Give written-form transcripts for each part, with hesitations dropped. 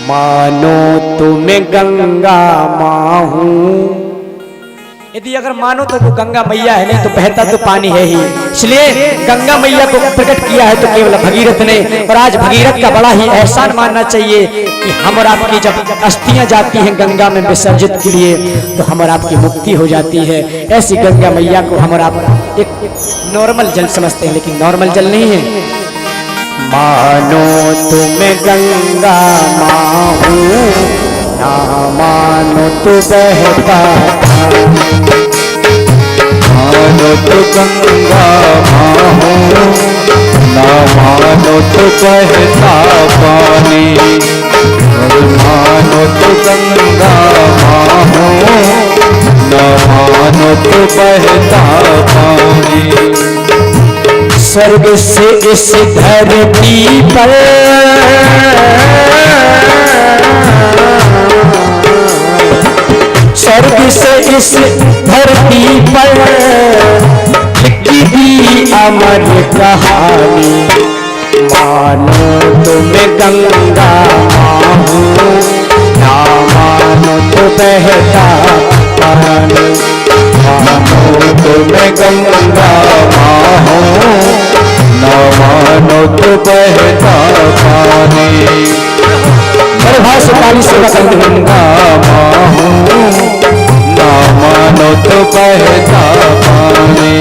मानो तुम्हें गंगा माँ हूँ। यदि अगर मानो तो वो गंगा मैया है, नहीं तो बहता तो पानी है ही। इसलिए गंगा मैया को प्रकट किया है तो केवल भगीरथ ने। और आज भगीरथ का बड़ा ही एहसान मानना चाहिए कि हम और आपकी जब अस्थियां जाती हैं गंगा में विसर्जित के लिए तो हम और आपकी मुक्ति हो जाती है। ऐसी गंगा मैया को हम और आप एक नॉर्मल जल समझते हैं, लेकिन नॉर्मल जल नहीं है। मानो तुम्हें गंगा माँ हूँ, ना मानो तो बहता मानो तो गंगा माँ हूँ, ना मानो तो बहता पानी। और मानो तो गंगा माँ हूँ, ना मानो तो बहता पानी। स्वर्ग से इस धरती पर स्वर्ग से इस धरती पर लिखी दी अमर कहानी। मानो तुम्हें गंगा माँ हूँ, ना मानो तो बहता पानी। मानो तुम्हें गंगा माँ हूँ, ना मानो तो बहता पानी। गंगा माँ हूँ, ना मानो तो बहता पानी।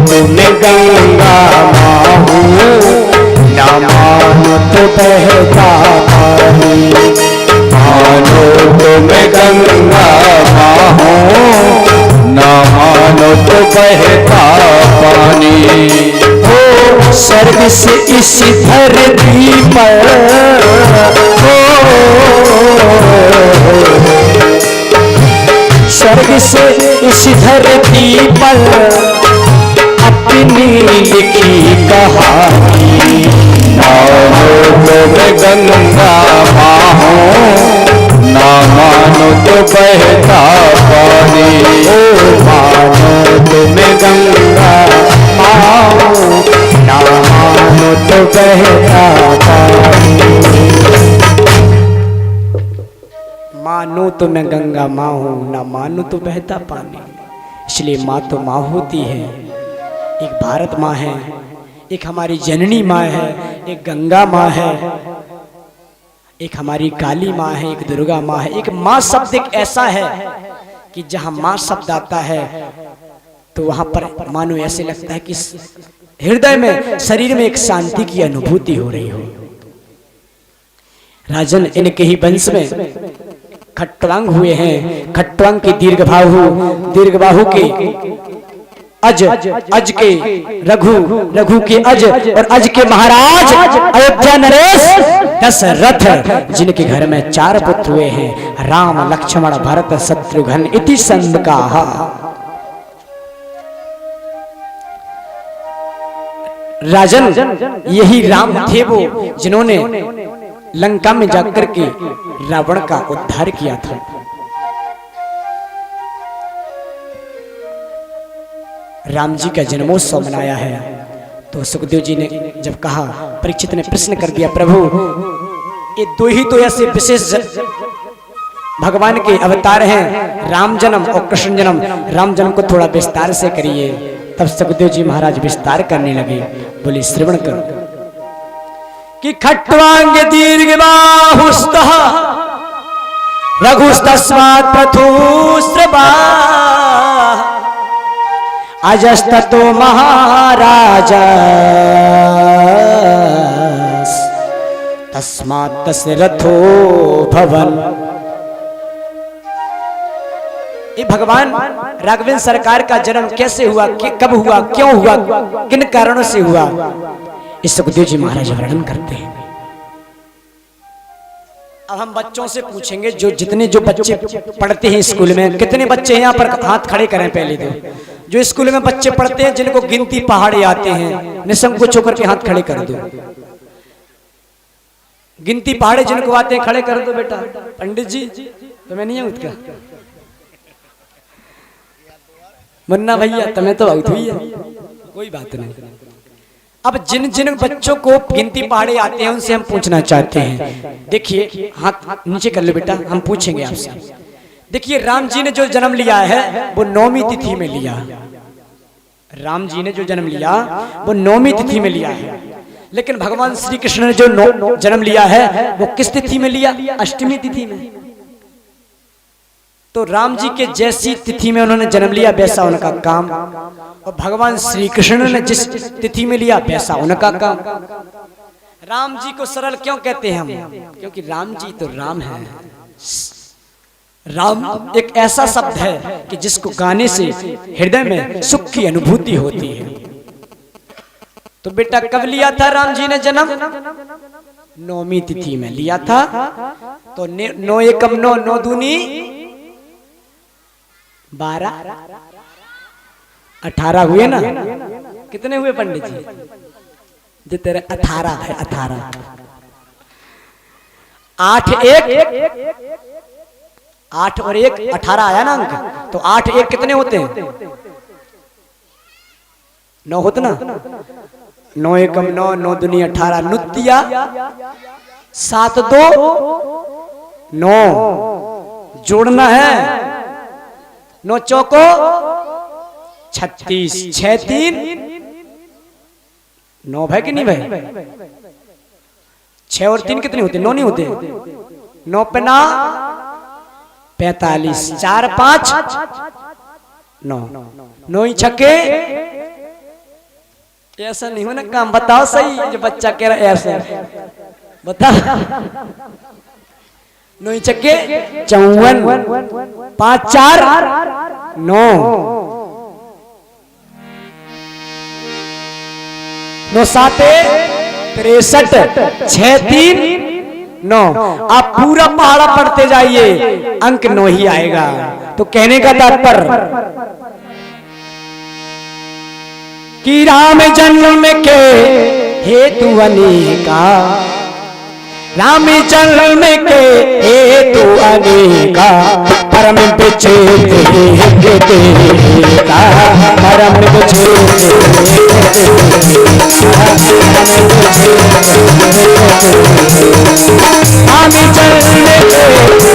तुम्हें गंगा माँ हूँ, ना मानो तो बहता पानी। मानो तुम्हें गंगा माँ हूँ, ना मानो तो बहता पानी। हो स्वर्ग से इस धरती पर स्वर्ग से इस धरती पर अपनी लिखी कहानी। मानो तुम्हें गंगा माँ हूँ, ना मानो तो बहता पानी। ओ मानो तुम्हें गंगा माँ हूँ, ना मानो तो बहता पानी। मानो तो मैं गंगा माँ हूँ, ना मानो तो बहता पानी। इसलिए माँ तो माँ होती है। एक भारत माँ है, एक हमारी जननी माँ है, एक गंगा माँ है, एक हमारी काली माँ है, एक दुर्गा माँ है। एक माँ शब्द एक ऐसा है कि जहाँ माँ शब्द आता है तो वहाँ पर मानो ऐसे लगता है कि हृदय में, शरीर में एक शांति की अनुभूति हो रही हो। राजन इनके ही वंश में खट्वांग हुए हैं। खट्वांग के दीर्घबाहु के अज के रघु, रघु के अज और अज के महाराज अयोध्या नरेश दशरथ, जिनके घर में 4 पुत्र हुए हैं, राम लक्ष्मण भरत शत्रुघ्न इति संदकाः। राजन यही राम थे वो जिन्होंने लंका में जाकर के रावण का उद्धार किया था। राम जी का जन्मोत्सव मनाया है। तो सुखदेव जी ने जब कहा, परीक्षित ने प्रश्न कर दिया, प्रभु ये 2 ही तो ऐसे विशेष भगवान के अवतार हैं, राम जन्म और कृष्ण जन्म। राम जन्म को थोड़ा विस्तार से करिए। तब सुखदेव जी महाराज विस्तार करने लगे। बोले श्रवण करो कि खट्वांग दीर्घबाहुस्तः रघुस्तस्मात् प्रथुस्रवा अजस्ततो महाराज अस्मात् तस्य रथो भवन। ये भगवान राघवेंद्र सरकार का जन्म कैसे हुआ, कब हुआ, क्यों हुआ, किन कारणों से हुआ, इस सुखदेव जी महाराज वर्णन करते हैं। अब हम बच्चों से पूछेंगे, जो बच्चे पढ़ते हैं स्कूल में, कितने बच्चे यहाँ पर हाथ खड़े करें पहले तो, जो स्कूल में बच्चे पढ़ते हैं जिनको गिनती पहाड़े आते हैं, निसंकोच होकर के हाथ खड़े कर दो। गिनती पहाड़े जिनको आते हैं खड़े कर दो बेटा। पंडित जी तुम्हें नहीं है उसका, मुन्ना भैया तुम्हें तो बहुत हुई है, कोई बात नहीं। अब जिन जिन बच्चों को गिनती पहाड़े आते हैं उनसे हम पूछना चाहते हैं। देखिए हाथ नीचे कर लो बेटा, हम पूछेंगे आपसे। देखिए राम जी ने जो जन्म लिया है वो 9वीं तिथि में लिया। राम जी ने जो जन्म लिया वो 9वीं तिथि में लिया है, लेकिन भगवान श्री कृष्ण ने जो जन्म लिया है वो किस तिथि में लिया, अष्टमी तिथि में। तो राम जी के जैसी तिथि में उन्होंने जन्म लिया वैसा उनका काम, और भगवान श्री कृष्ण ने जिस तिथि में लिया वैसा उनका काम। राम जी को सरल क्यों कहते हैं हम, क्योंकि राम जी तो राम है। राम एक ऐसा शब्द है कि जिसको गाने से हृदय में सुख की अनुभूति होती है। तो बेटा कब लिया था राम जी ने जन्म, 9वीं तिथि में लिया था। तो 9 एकम 9, 9 दूनी 12, 18 हुए ना। कितने हुए पंडित जी, जो तेरे 18 है, 18। 8 और 1 18 आया ना अंक, तो 8 1 कितने होते हैं, 9 होते ना। 9 एकम 9, 9 दूनी 18, नुतिया 7 2 9 जोड़ना है, 9 चौको 36, 6 3 9 भाई कि नहीं भाई, 6 और 3 कितने होते, 9 नहीं होते। 9 पे 9 45, 4 5 9, 9 ही छक्के। ऐसा नहीं हो ना काम, बताओ सही, जो बच्चा कह रहा है ऐसा बता। 9 छक्के 54, 5 4 9, 9 7 63, 6 3 9। आप पूरा पहाड़ा पढ़ते जाइए, अंक 9 ही आएगा। तो कहने का तात्पर्य कि राम जन्म के हेतु अनेका, राम जन्म के हेतु अनेका, परम विच्छेद का, परम राम जन्म के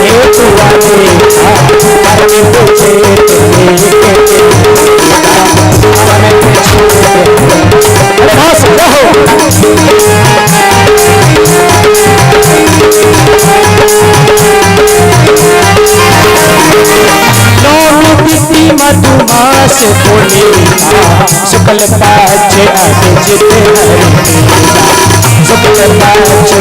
हेतु अनेका, परम मधुमास पुनीता, शुक्ल पाचे अभिजित हरिता, शुक्ल पाचे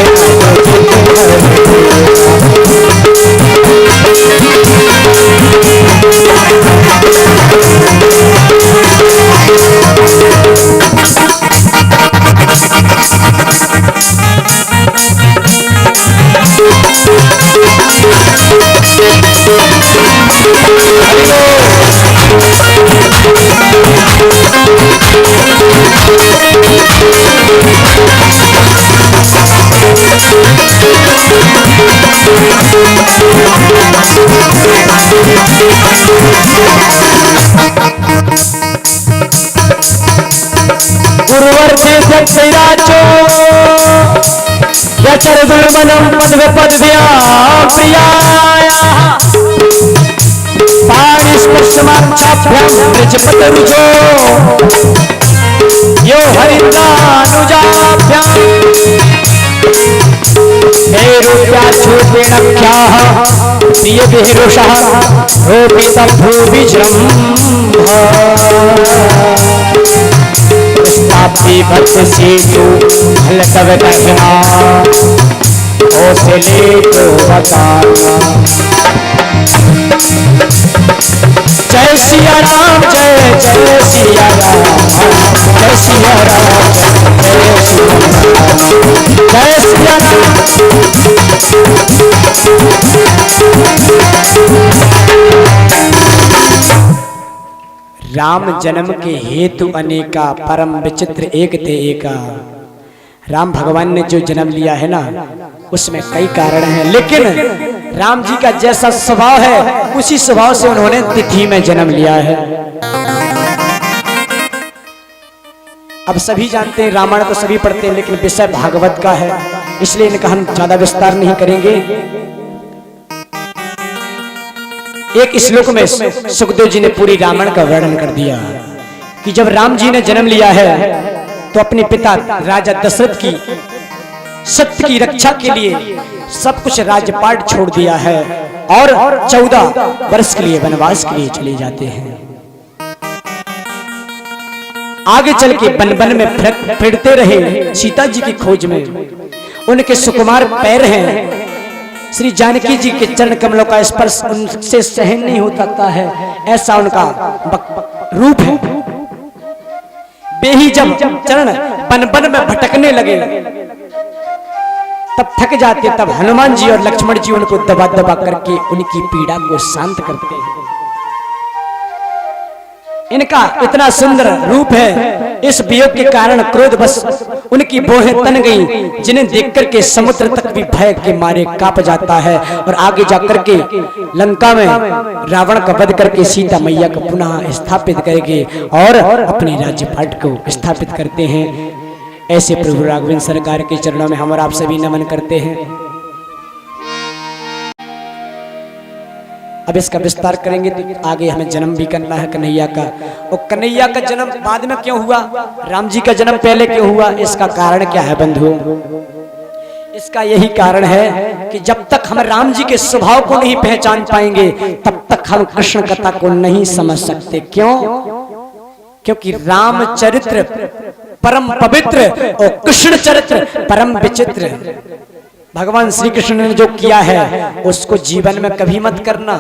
गुरुवर से जगराचो यचर दुर्मनम पद पदव्या प्रियाया, पाणि स्पर्शमाक्षाभ्याम ब्रजपतरुजो यो हरिद्रानुजाभ्याम, मेरुप्याच्छूतेनख्याः प्रियविहिरुषः रोपितं भूविजृम्भ, पुष्पाब्धि भक्त सेतु फलकवदघ्ना, हौसले तो बताना। जय सिया राम, जय जय सिया राम, जय सिया राम, जय सिया राम। राम जन्म के हेतु अनेका, परम विचित्र एक ते एका। राम भगवान ने जो जन्म लिया है ना, उसमें कई कारण हैं, लेकिन राम जी का जैसा स्वभाव है उसी स्वभाव से उन्होंने तिथि में जन्म लिया है। अब सभी जानते हैं, रामायण तो सभी पढ़ते हैं, लेकिन विषय भागवत का है, इसलिए इनका हम ज्यादा विस्तार नहीं करेंगे। एक श्लोक में सुखदेव जी ने पूरी रामायण का वर्णन कर दिया कि जब राम जी ने जन्म लिया है तो अपने पिता राजा दशरथ की सत्य की रक्षा के लिए सब कुछ राजपाट छोड़ दिया है और 14 वर्ष के लिए वनवास के लिए चले जाते हैं। आगे चल के वन वन में फिरते रहे सीता जी की खोज में। उनके सुकुमार पैर हैं, श्री जानकी जी के चरण कमलों का स्पर्श उनसे सहन नहीं हो सकता है, ऐसा उनका रूप है। वे ही जब चरण वन वन में भटकने लगे तब थक जाते, तब हनुमान जी और लक्ष्मण जी उनको दबा दबा करके उनकी पीड़ा को शांत करते हैं। इनका इतना सुंदर रूप है, इस वियोग के कारण क्रोधवश उनकी भौहें तन गईं, जिन्हें देखकर के समुद्र तक भी भय के मारे कांप जाता है। और आगे जाकर के लंका में रावण का वध करके सीता मैया को पुनः स्थापित करके और अपने राज्यपाट को स्थापित करते हैं। ऐसे प्रभु राघवेंद्र सरकार के चरणों में हम और आप सभी नमन करते हैं। अब इसका विस्तार करेंगे तो आगे हमें जन्म भी करना है कन्हैया का। और कन्हैया का जन्म बाद में क्यों हुआ, राम जी का जन्म पहले क्यों हुआ, इसका कारण क्या है बंधुओं? इसका यही कारण है कि जब तक हम राम जी के स्वभाव को नहीं पहचान पाएंगे तब तक हम कृष्ण कथा को नहीं समझ सकते। क्यों? क्योंकि राम चरित्र परम पवित्र और कृष्ण चरित्र परम विचित्र। भगवान श्री कृष्ण ने जो किया है उसको जीवन में कभी मत करना,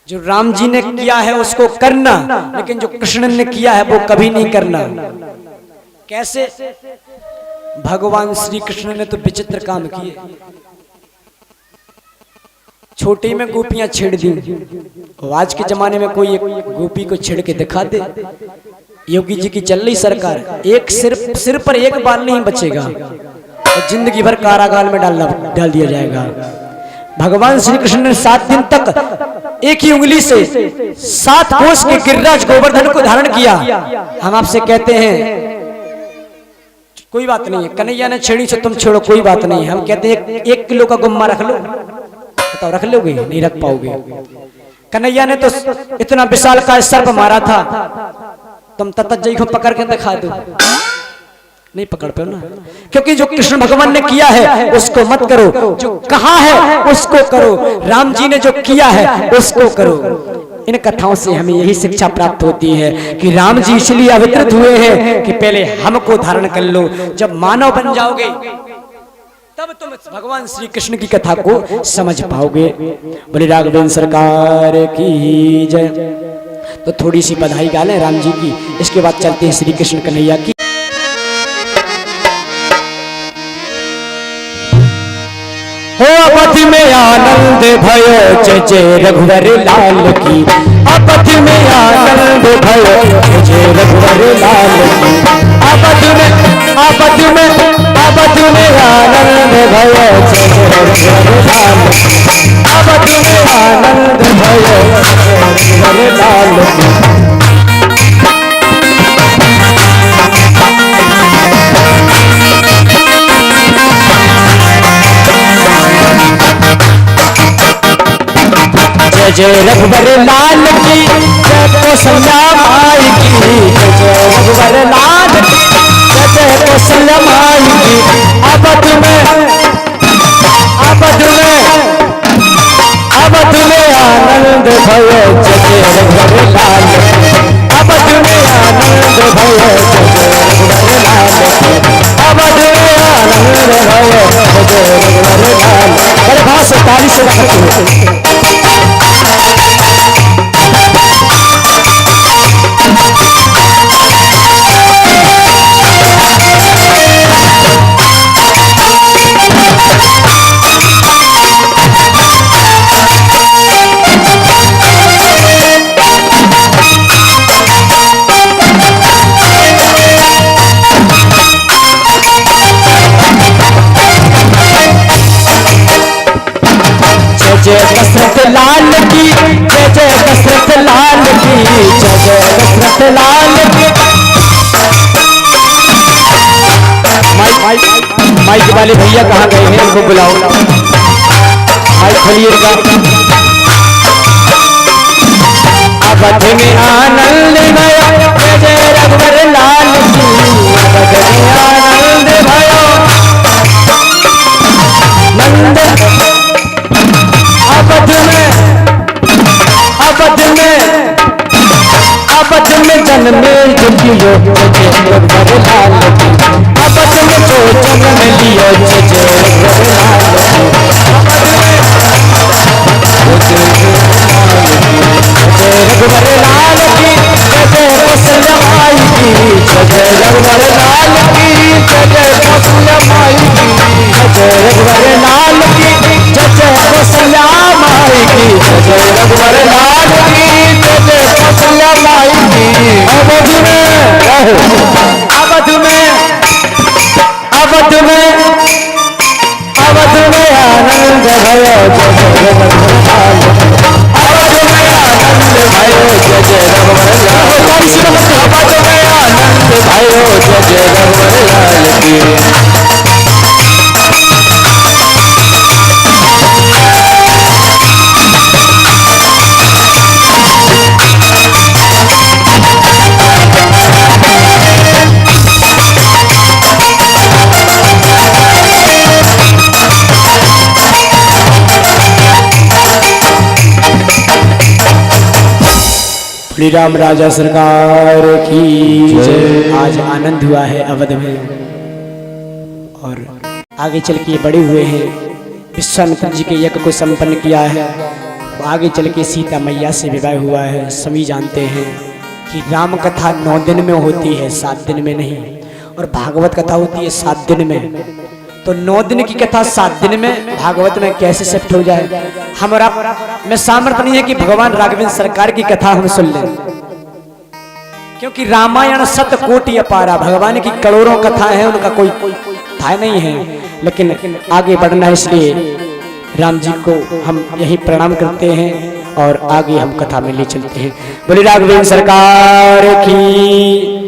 जो राम जी ने किया है उसको करना, लेकिन जो कृष्ण ने किया है वो कभी नहीं करना। कैसे? भगवान श्री कृष्ण ने तो विचित्र काम किए। छोटी में गोपियां छेड़ दी, आज के जमाने में कोई एक गोपी को छेड़ के दिखा दे। योगी जी की चल रही सरकार, एक सिर पर एक बाल नहीं बचेगा और जिंदगी भर कारागार में डाल दिया जाएगा। भगवान श्री कृष्ण ने 7 दिन तक एक ही उंगली से 7 कोस के गिरिराज गोवर्धन को धारण किया। हम आपसे कहते हैं कोई बात नहीं है, कन्हैया ने छेड़ी से तुम छेड़ो, कोई बात नहीं है। हम कहते हैं 1 किलो का गुम्मा रख लो, बताओ रख लोगे? नहीं रख पाओगे। कन्हैया ने तो इतना विशाल का सर्प मारा था, तुम तत्जई को पकड़ के दिखा दो, नहीं पकड़ पाओ ना। क्योंकि जो कृष्ण भगवान ने किया है उसको मत करो, जो कहा है उसको करो। राम जी ने जो किया है उसको करो। इन कथाओं से हमें यही शिक्षा प्राप्त होती है कि राम जी इसलिए अवतरित हुए हैं कि पहले हमको धारण कर लो। जब मानव बन जाओगे तब तुम भगवान श्री कृष्ण की कथा को समझ पाओगे। बोले राघवेंद्र सरकार की जय। तो थोड़ी सी बधाई गा लें राम जी की, इसके बाद चलते हैं श्री कृष्ण कन्हैया की। हो अवधि में आनंद भयो जय जय रघुवर लाल की। अवधि में आनंद भयो जय जय रघुवर लाल की। अवधि में आनंद भयो जय जय रघुवर लाल की। अवधि में आनंद भयो जय रघुवर लाल की। जय जय रघुवर लाल की, जय कौशल्या माई की। जय जय रघुवर लाल की, जय कौशल्या माई की। अवध में आनंद भयो जय जय रघुवर लाल की। अवध में आनंद भयो जय जय रघुवर लाल की। अवध में आनंद भयो जय जय जय दशरथ लाल की, जय जय दशरथ लाल की, जय जय दशरथ लाल की। माइक वाले भैया कहाँ गए हैं, उनको बुलाओ। माइक खोलिएगा। अवध में आनंद भयो, जय जय रघुवर लाल की। अवध में आनंद भयो, नंद अवध में जन्मे जियो, जय रघुवर लाल की। अवध में जो जन्म लियो, जय रघुवर लाल की। जय रघुवर लाल की, जय कौशल्या माई की। जय रघुवर लाल की, जय कौशल्या माई की। जय रघुवर लाल की, जय कौशल्या माई की। जय रघुवर लाल की, जय कौशल्या माई की। अवध में अवध में अवध में अवध में आनंद भयो, जय रघुवर लाल। अवध में आनंद भयो, जय रघुवर लाल। अवध में आनंद भयो, जय रघुवर लाल की। श्री राम राजा सरकार की जय। आज आनंद हुआ है अवध में, और आगे चल के बड़े हुए हैं। विश्वामित्र जी के यज्ञ को संपन्न किया है। आगे चल के सीता मैया से विवाह हुआ है। सभी जानते हैं कि राम कथा 9 दिन में होती है, 7 दिन में नहीं। और भागवत कथा होती है 7 दिन में। तो 9 दिन की कथा 7 दिन में भागवत में कैसे शिफ्ट हो जाए? हमारा में सामर्थ्य नहीं है कि भगवान राघवेंद्र सरकार की कथा हम सुन लें, क्योंकि रामायण 7 कोटि अपारा, भगवान की करोड़ों कथा है, उनका कोई था नहीं है। लेकिन आगे बढ़ना है, इसलिए राम जी को हम यही प्रणाम करते हैं और आगे हम कथा में ले चलते हैं। बोले राघवेंद्र सरकार की।